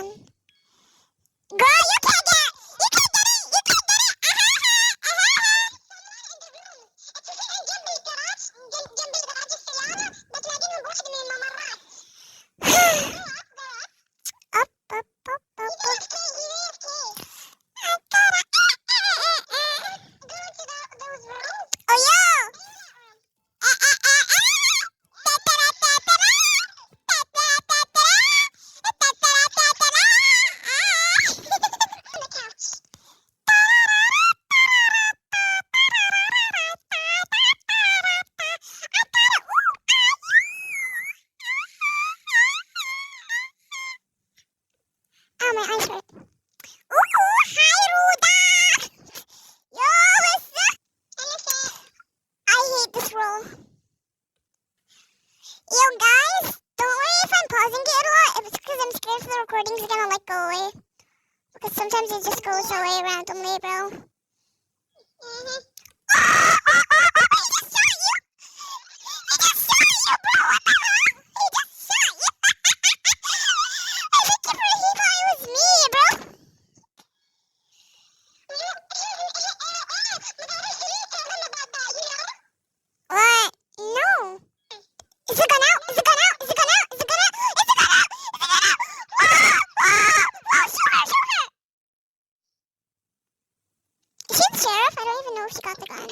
gun. Girl, you can't get it! You can't get it! You can't get it! Up, up, up, up, up. Oh, yeah! Oh, my eyes hurt. Ooh, hi, Ruda! Yo, what's up? I hate this roll. Yo, guys, don't worry if I'm pausing it a lot. It's because I'm scared the recording's gonna, like, go away. Because sometimes it just goes away randomly, bro. Mm-hmm. He just shot you! He just shot you, bro! What the hell? He just shot you! I think he thought it was me, bro. What? No. Is it gone out? Is it gone out? Is it gone out? Is it gone out? Is it gone out? Is it gone out? Oh, shoot her, shoot her! Is she the sheriff? I don't even know if she got the gun.